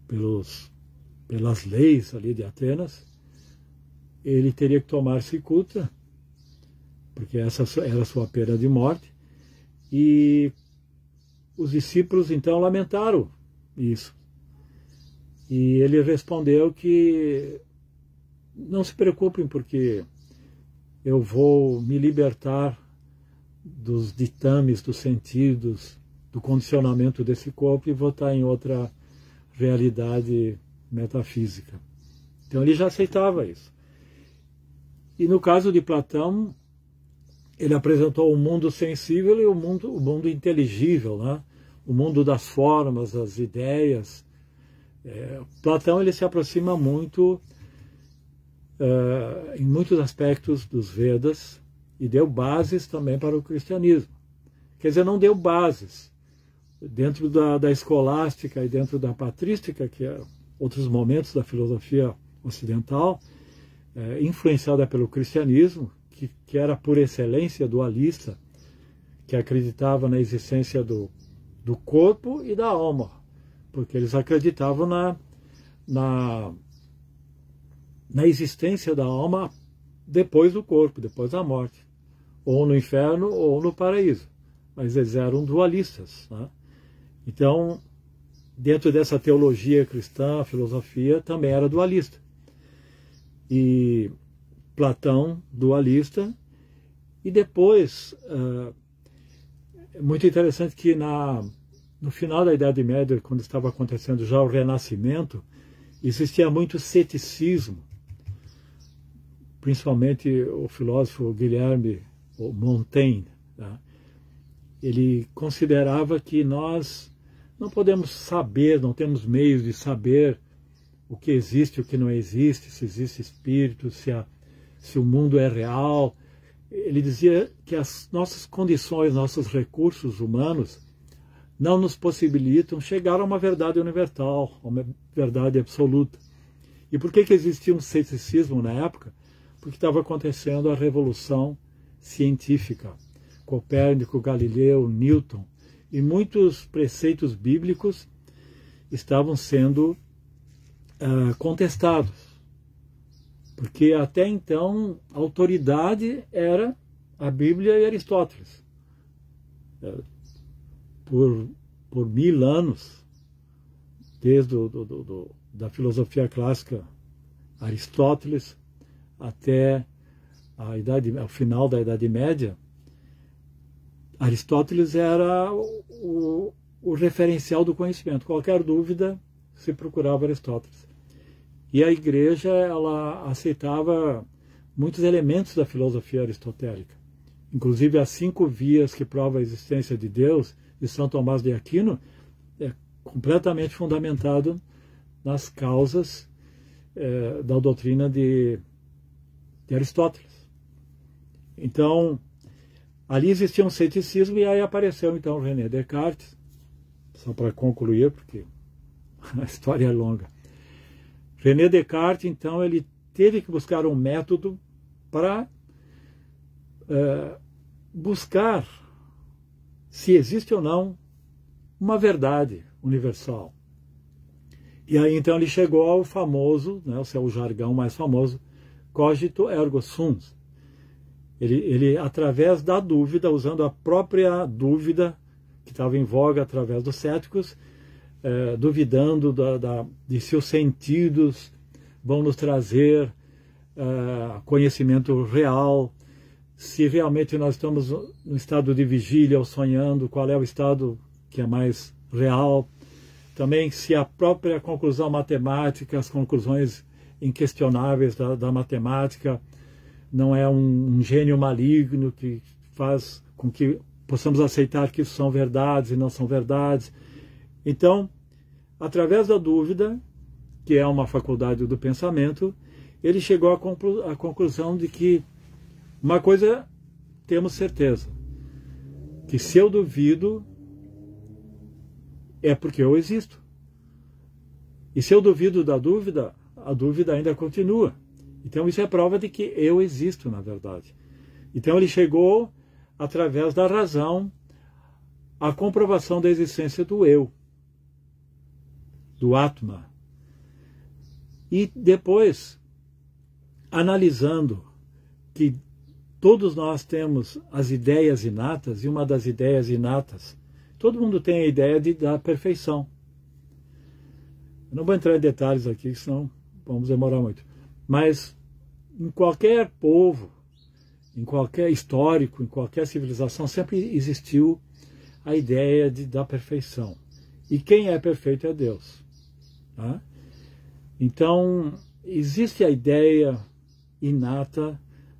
A: pelas leis ali de Atenas, ele teria que tomar cicuta, porque essa era a sua pena de morte, e os discípulos então lamentaram isso. E ele respondeu que não se preocupem, porque eu vou me libertar dos ditames, dos sentidos, do condicionamento desse corpo e vou estar em outra realidade metafísica. Então ele já aceitava isso. E no caso de Platão, ele apresentou o mundo sensível e o mundo inteligível, né? O mundo das formas, das ideias. Platão ele se aproxima muito em muitos aspectos dos Vedas e deu bases também para o cristianismo. Quer dizer, não deu bases. Dentro da escolástica e dentro da patrística, que é outros momentos da filosofia ocidental, influenciada pelo cristianismo, que era por excelência dualista, que acreditava na existência do corpo e da alma. porque eles acreditavam na existência da alma depois do corpo, depois da morte, ou no inferno ou no paraíso. Mas eles eram dualistas, né? Então, dentro dessa teologia cristã, a filosofia também era dualista. E Platão, dualista, e depois, é muito interessante que no final da Idade Média, quando estava acontecendo já o Renascimento, existia muito ceticismo, principalmente o filósofo Guilherme Montaigne, tá? Ele considerava que nós não podemos saber, não temos meios de saber o que existe e o que não existe, se existe espírito, se o mundo é real. Ele dizia que as nossas condições, nossos recursos humanos não nos possibilitam chegar a uma verdade universal, a uma verdade absoluta. E por que existia um ceticismo na época? Porque estava acontecendo a revolução científica. Copérnico, Galileu, Newton e muitos preceitos bíblicos estavam sendo contestados. Porque até então a autoridade era a Bíblia e Aristóteles. Por 1000 anos, desde da filosofia clássica Aristóteles até ao final da Idade Média, Aristóteles era o referencial do conhecimento. Qualquer dúvida se procurava Aristóteles. E a igreja, ela aceitava muitos elementos da filosofia aristotélica. Inclusive as 5 vias que provam a existência de Deus, de São Tomás de Aquino, é completamente fundamentado nas causas da doutrina de Aristóteles. Então, ali existia um ceticismo e aí apareceu então René Descartes, só para concluir, porque a história é longa. René Descartes, então, ele teve que buscar um método para buscar se existe ou não uma verdade universal. E aí, então, ele chegou ao famoso, né, o seu jargão mais famoso, cogito ergo sum. Ele, através da dúvida, usando a própria dúvida que estava em voga através dos céticos, duvidando de se os sentidos vão nos trazer conhecimento real, se realmente nós estamos no estado de vigília ou sonhando, qual é o estado que é mais real. Também se a própria conclusão matemática, as conclusões inquestionáveis da matemática, não é um gênio maligno que faz com que possamos aceitar que isso são verdades e não são verdades. Então, através da dúvida, que é uma faculdade do pensamento, ele chegou à conclusão de que uma coisa temos certeza, que se eu duvido, é porque eu existo. E se eu duvido da dúvida, a dúvida ainda continua. Então isso é prova de que eu existo, na verdade. Então ele chegou, através da razão, à comprovação da existência do eu, do Atma. E depois, analisando que todos nós temos as ideias inatas, e uma das ideias inatas, todo mundo tem a ideia da perfeição. Eu não vou entrar em detalhes aqui, senão vamos demorar muito. Mas em qualquer povo, em qualquer histórico, em qualquer civilização, sempre existiu a ideia da perfeição. E quem é perfeito é Deus. Tá? Então, existe a ideia inata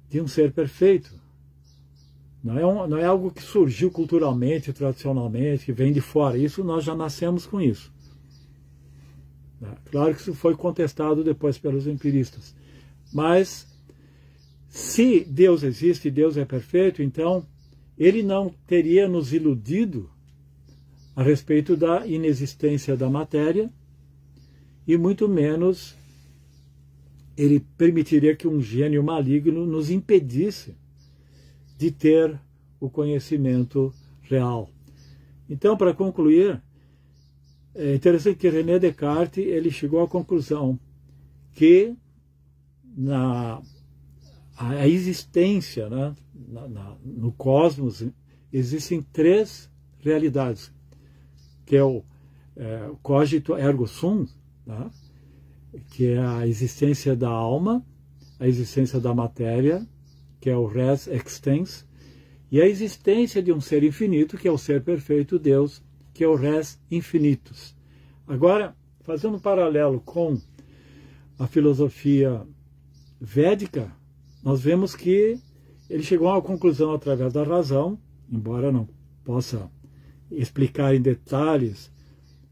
A: de um ser perfeito. Não é algo que surgiu culturalmente, tradicionalmente, que vem de fora. Isso nós já nascemos com isso. Claro que isso foi contestado depois pelos empiristas. Mas, se Deus existe e Deus é perfeito, então ele não teria nos iludido a respeito da inexistência da matéria e muito menos ele permitiria que um gênio maligno nos impedisse de ter o conhecimento real. Então, para concluir, É interessante que René Descartes ele chegou à conclusão que a existência, né, no cosmos existem três realidades, que é o cogito ergo sum, tá? Que é a existência da alma, a existência da matéria, que é o res extens, e a existência de um ser infinito, que é o ser perfeito, Deus, que é o res infinitus. Agora, fazendo um paralelo com a filosofia védica, nós vemos que ele chegou a uma conclusão através da razão, embora não possa explicar em detalhes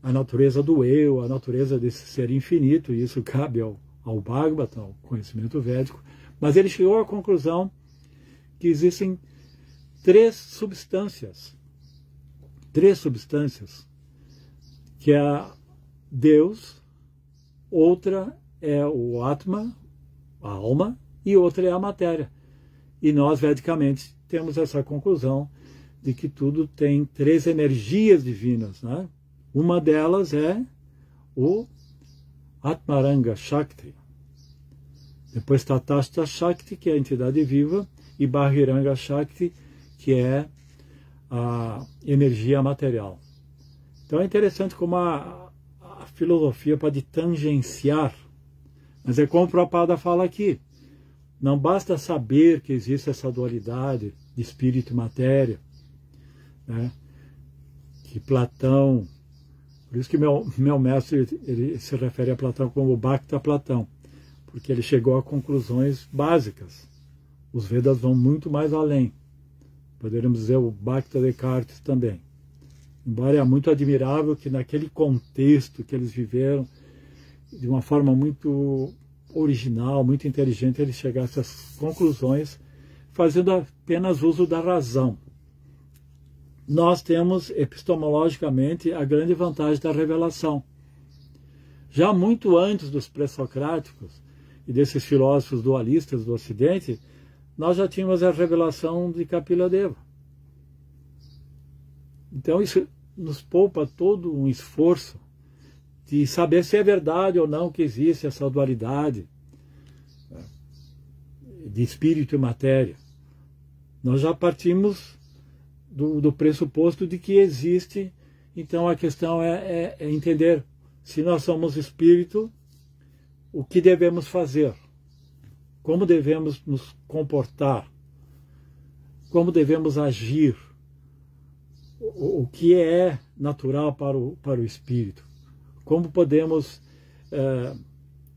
A: a natureza do eu, a natureza desse ser infinito, e isso cabe ao Bhagavata, ao conhecimento védico, mas ele chegou à conclusão que existem três substâncias, que é Deus, outra é o Atma, a alma, e outra é a matéria. E nós, vedicamente, temos essa conclusão de que tudo tem três energias divinas, né? Uma delas é o Atmaranga Shakti. Depois Tatastha Shakti, que é a entidade viva, e Bahiranga Shakti, que é a energia material. Então é interessante como a filosofia pode tangenciar, mas é como o Prabhupada fala aqui, não basta saber que existe essa dualidade de espírito e matéria, né? Que Platão, por isso que meu mestre ele se refere a Platão como Bhakta Platão, porque ele chegou a conclusões básicas. Os Vedas vão muito mais além. Poderíamos dizer o Bhakta Descartes também. Embora é muito admirável que naquele contexto que eles viveram, de uma forma muito original, muito inteligente, eles chegassem às conclusões fazendo apenas uso da razão. Nós temos, epistemologicamente, a grande vantagem da revelação. Já muito antes dos pré-socráticos e desses filósofos dualistas do Ocidente, nós já tínhamos a revelação de Kapila Deva. Então isso nos poupa todo um esforço de saber se é verdade ou não que existe essa dualidade de espírito e matéria. Nós já partimos do pressuposto de que existe, então a questão é entender se nós somos espírito, o que devemos fazer, como devemos nos comportar, como devemos agir, o que é natural para o espírito, como podemos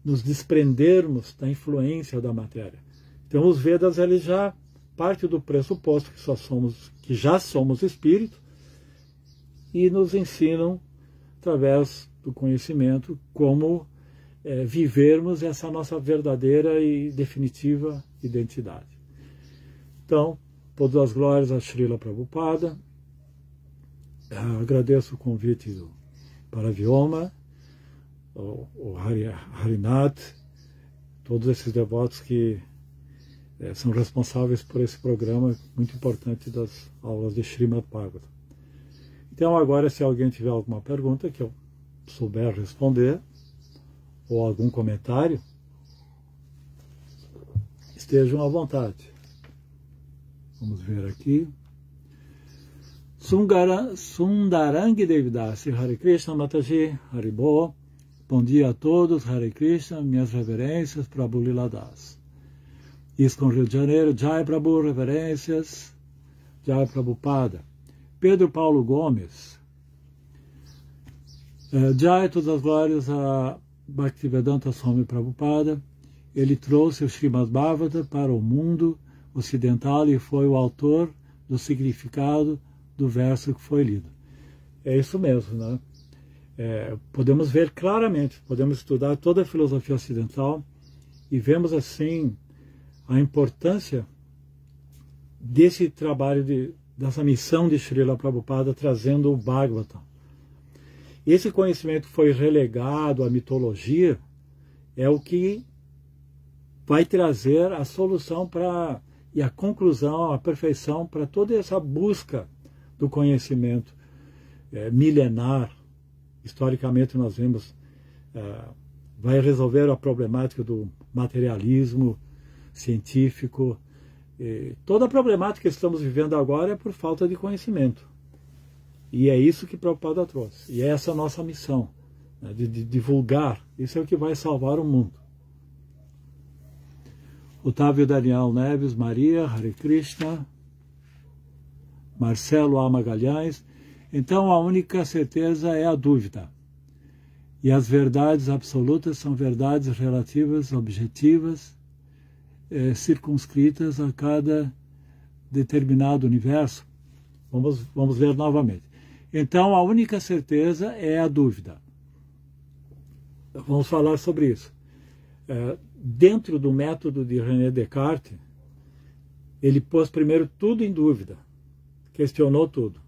A: nos desprendermos da influência da matéria. Então os Vedas eles já partem do pressuposto que já somos espírito e nos ensinam, através do conhecimento, como vivermos essa nossa verdadeira e definitiva identidade. Então, todas as glórias a Srila Prabhupada. Agradeço o convite do Paravyoma, o Harinath, todos esses devotos que são responsáveis por esse programa muito importante das aulas de Srimad Bhagavatam. Então agora, se alguém tiver alguma pergunta que eu souber responder, ou algum comentário, estejam à vontade. Vamos ver aqui. Sundarang Devidasi, Hare Krishna Mataji, Haribo. Bom dia a todos, Hare Krishna, minhas reverências, Prabhu Lila Das. ISKCON Rio de Janeiro, Jai Prabhu, reverências, Jai Prabhupada. Pedro Paulo Gomes, Jai, todas as glórias a Bhaktivedanta Swami Prabhupada. Ele trouxe o Srimad Bhagavatam para o mundo ocidental e foi o autor do significado do verso que foi lido. É isso mesmo, né? Podemos ver claramente, podemos estudar toda a filosofia ocidental e vemos assim a importância desse trabalho, dessa missão de Srila Prabhupada trazendo o Bhagavatam. Esse conhecimento foi relegado à mitologia, é o que vai trazer a solução e a conclusão, a perfeição para toda essa busca do conhecimento milenar historicamente nós vemos, vai resolver a problemática do materialismo científico. Toda a problemática que estamos vivendo agora é por falta de conhecimento. E é isso que Prabhupada trouxe. E é essa a nossa missão, né, de divulgar. Isso é o que vai salvar o mundo. Otávio Daniel Neves, Maria, Hare Krishna, Marcelo A. Magalhães. Então a única certeza é a dúvida. E as verdades absolutas são verdades relativas, objetivas, circunscritas a cada determinado universo. Vamos ver novamente. Então a única certeza é a dúvida. Vamos falar sobre isso. Dentro do método de René Descartes, ele pôs primeiro tudo em dúvida, questionou tudo,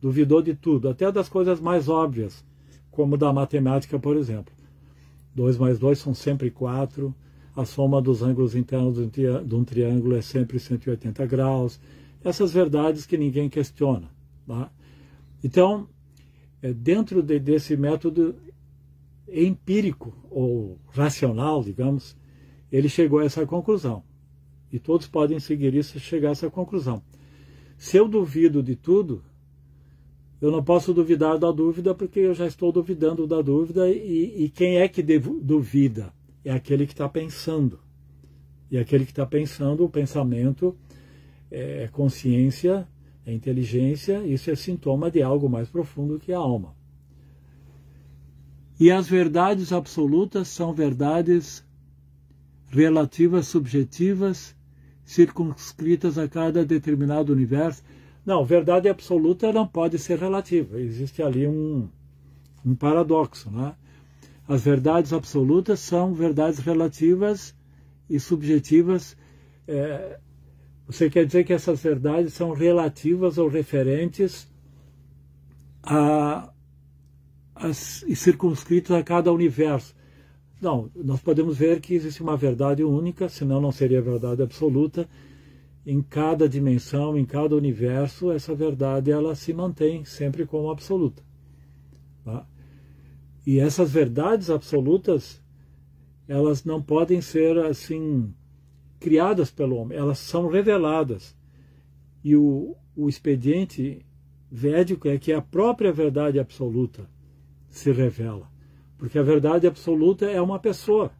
A: duvidou de tudo, até das coisas mais óbvias, como da matemática, por exemplo. 2 mais 2 são sempre 4, a soma dos ângulos internos de um triângulo é sempre 180 graus, essas verdades que ninguém questiona. Tá? Então, dentro desse método empírico, ou racional, digamos, ele chegou a essa conclusão. E todos podem seguir isso e chegar a essa conclusão. Se eu duvido de tudo, eu não posso duvidar da dúvida, porque eu já estou duvidando da dúvida, e quem é que duvida? É aquele que está pensando. E aquele que está pensando, o pensamento é consciência, é inteligência, isso é sintoma de algo mais profundo que a alma. E as verdades absolutas são verdades relativas, subjetivas, circunscritas a cada determinado universo. Não, verdade absoluta não pode ser relativa. Existe ali um paradoxo, né? As verdades absolutas são verdades relativas e subjetivas. Você quer dizer que essas verdades são relativas ou referentes e circunscritas a cada universo. Não, nós podemos ver que existe uma verdade única, senão não seria verdade absoluta. Em cada dimensão, em cada universo, essa verdade ela se mantém sempre como absoluta. Tá? E essas verdades absolutas, elas não podem ser assim criadas pelo homem, elas são reveladas. E o expediente védico é que a própria verdade absoluta se revela. Porque a verdade absoluta é uma pessoa.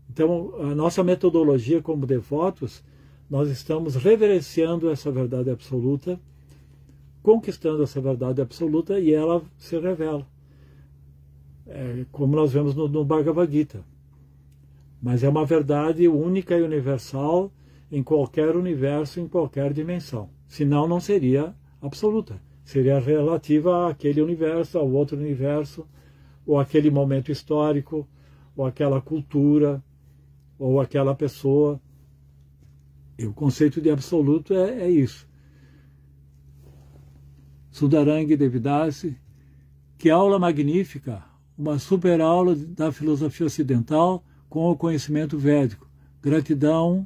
A: Então, a nossa metodologia como devotos, nós estamos reverenciando essa verdade absoluta, conquistando essa verdade absoluta, e ela se revela. Como nós vemos no Bhagavad Gita. Mas é uma verdade única e universal em qualquer universo, em qualquer dimensão. Senão não seria absoluta. Seria relativa àquele universo, ao outro universo, ou aquele momento histórico, ou aquela cultura, ou aquela pessoa. E o conceito de absoluto é isso. Sudarang Devidasi, que aula magnífica, uma super aula da filosofia ocidental com o conhecimento védico. Gratidão,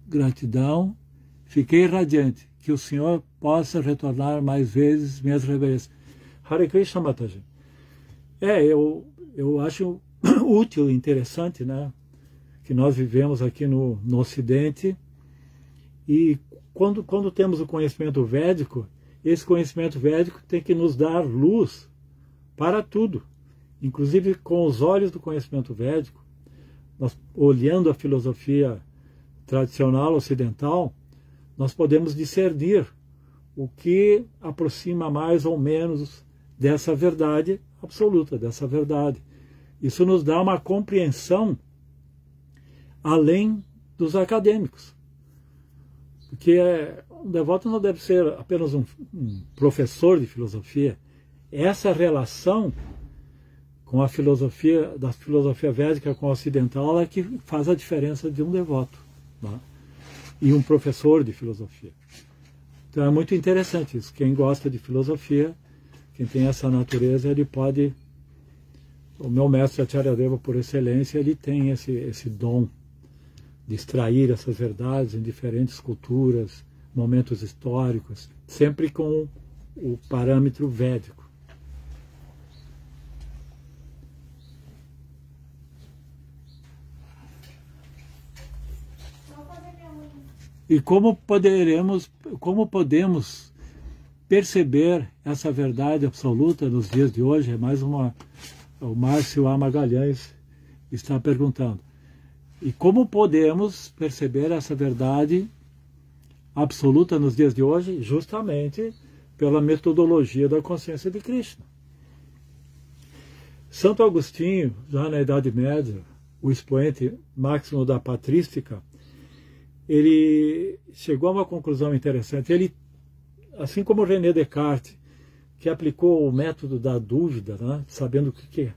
A: gratidão, fiquei radiante, que o Senhor possa retornar mais vezes minhas reverências. Hare Krishna, Mataji. Eu acho útil e interessante, né, que nós vivemos aqui no Ocidente, e quando temos o conhecimento védico, esse conhecimento védico tem que nos dar luz para tudo. Inclusive, com os olhos do conhecimento védico, nós, olhando a filosofia tradicional ocidental, nós podemos discernir o que aproxima mais ou menos dessa verdade absoluta, dessa verdade. Isso nos dá uma compreensão além dos acadêmicos. Porque um devoto não deve ser apenas um professor de filosofia. Essa relação com a filosofia, da filosofia védica com a ocidental, é que faz a diferença de um devoto, né? E um professor de filosofia. Então é muito interessante isso. Quem gosta de filosofia, quem tem essa natureza, ele pode... O meu mestre Acharya Deva, por excelência, ele tem esse dom de extrair essas verdades em diferentes culturas, momentos históricos, sempre com o parâmetro védico. E como podemos perceber essa verdade absoluta nos dias de hoje? É mais uma... O Márcio A. Magalhães está perguntando. E como podemos perceber essa verdade absoluta nos dias de hoje? Justamente pela metodologia da consciência de Krishna. Santo Agostinho, já na Idade Média, o expoente máximo da patrística, ele chegou a uma conclusão interessante. Ele, assim como René Descartes, que aplicou o método da dúvida, né, sabendo o que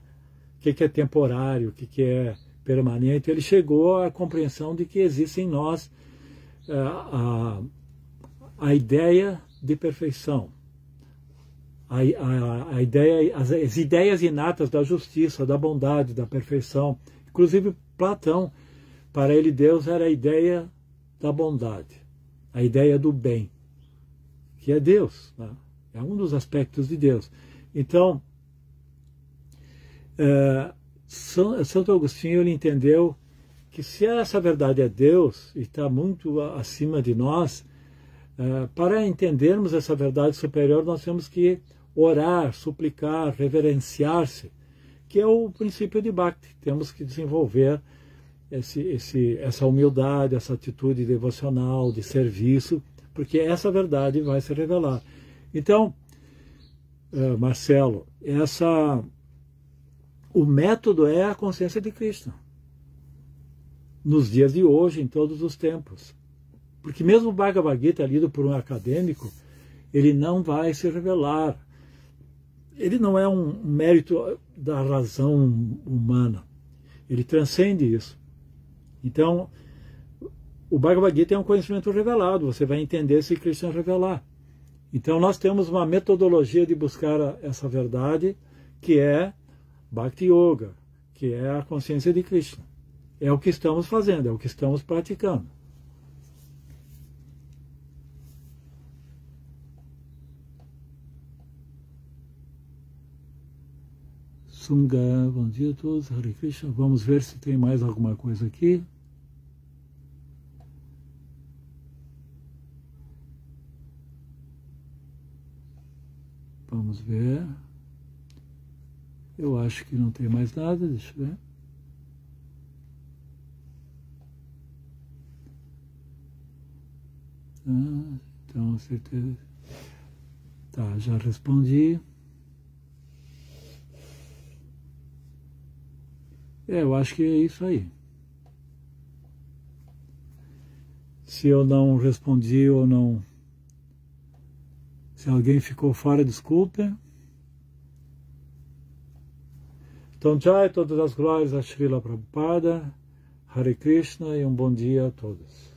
A: é temporário, o que é permanente, ele chegou à compreensão de que existe em nós a ideia de perfeição, as ideias inatas da justiça, da bondade, da perfeição. Inclusive Platão, para ele Deus era a ideia da bondade, a ideia do bem, que é Deus, né? É um dos aspectos de Deus. Então, Santo Agostinho ele entendeu que se essa verdade é Deus e está muito acima de nós, para entendermos essa verdade superior, nós temos que orar, suplicar, reverenciar-se, que é o princípio de Bhakti. Temos que desenvolver essa humildade, essa atitude devocional, de serviço, porque essa verdade vai se revelar. Então, Marcelo, o método é a consciência de Krishna. Nos dias de hoje, em todos os tempos. Porque mesmo o Bhagavad Gita, lido por um acadêmico, ele não vai se revelar. Ele não é um mérito da razão humana. Ele transcende isso. Então, o Bhagavad Gita é um conhecimento revelado. Você vai entender se Krishna revelar. Então, nós temos uma metodologia de buscar essa verdade, que é Bhakti Yoga, que é a consciência de Krishna. É o que estamos fazendo, é o que estamos praticando. Sunga, bom dia a todos, Hare Krishna. Vamos ver se tem mais alguma coisa aqui. Vamos ver. Eu acho que não tem mais nada, deixa eu ver. Então, certeza. Tá, já respondi. Eu acho que é isso aí. Se eu não respondi ou não... Se alguém ficou fora, desculpe. Então, Jai, todas as glórias a Srila Prabhupada, Hare Krishna e um bom dia a todos.